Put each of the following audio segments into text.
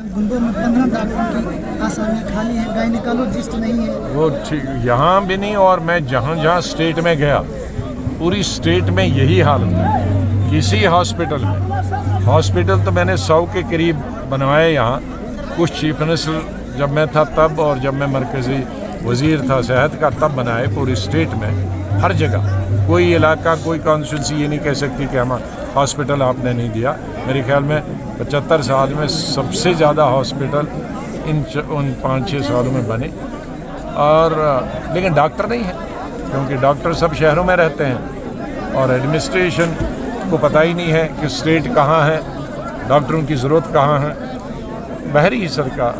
गुंडों में 15 डॉक्टरों की आसामियाँ खाली हैं, गायनिकोलॉजिस्ट नहीं है। वो ठीक यहाँ भी नहीं, और मैं जहाँ जहाँ स्टेट में गया पूरी स्टेट में यही हालत है। किसी हॉस्पिटल में, हॉस्पिटल तो मैंने 100 के करीब बनवाए यहाँ, कुछ चीफ मिनिस्टर जब मैं था तब, और जब मैं मरकज़ी वज़ीर था सेहत का तब बनाए पूरी स्टेट में। हर जगह कोई इलाका, कोई कॉन्स्टिट्यूंसी ये नहीं कह सकती कि हम हॉस्पिटल आपने नहीं दिया। मेरे ख्याल में 75 साल में सबसे ज़्यादा हॉस्पिटल उन 5-6 सालों में बने। और लेकिन डॉक्टर नहीं है, क्योंकि डॉक्टर सब शहरों में रहते हैं और एडमिनिस्ट्रेशन को पता ही नहीं है कि स्टेट कहाँ है, डॉक्टरों की ज़रूरत कहाँ है। बहरी सरकार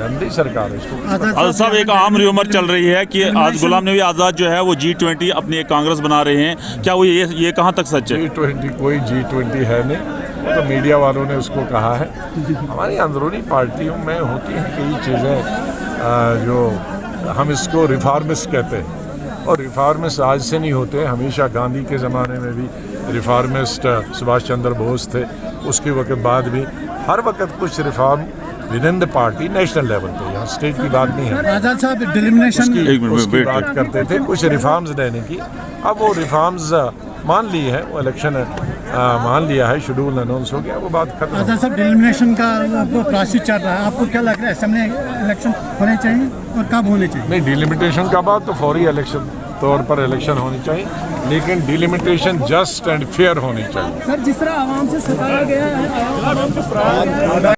है, अंधी सरकार है इसको। आजाद साहब, एक आम र्यूमर चल रही है कि आज गुलाम नबी आज़ाद जो है वो G20 अपनी एक कांग्रेस बना रहे हैं, क्या वो ये कहाँ तक सच है? G20 कोई G20 है नहीं, वो तो मीडिया वालों ने उसको कहा है। हमारी अंदरूनी पार्टियों में होती हैं कई चीज़ें जो हम इसको रिफॉर्मिस्ट कहते हैं, और रिफॉर्मिस्ट आज से नहीं होते, हमेशा गांधी के ज़माने में भी रिफॉर्मिस्ट सुभाष चंद्र बोस थे, उसके वक्त बाद भी हर वक्त कुछ reform with in the party national level पे, यहाँ स्टेट की बात नहीं है। आजाद साहब डिलिमिनेशन उसकी बात करते थे, कुछ रिफॉर्म्स लेने की। अब वो रिफॉर्म्स मान ली है, वो इलेक्शन मान लिया है, शेड्यूल अनाउंस हो गया, वो बात खत्म। आजाद साहब डिलिमिनेशन का प्रोसेस चल रहा है, आपको क्या लग रहा है असेंबली इलेक्शन होने चाहिए और कब होने चाहिए? नहीं, डिलिमिटेशन का बात तो फौरी इलेक्शन तौर पर इलेक्शन होनी चाहिए, लेकिन डिलिमिटेशन जस्ट एंड फेयर होनी चाहिए। सर, जिस तरह आवाम से सताया गया है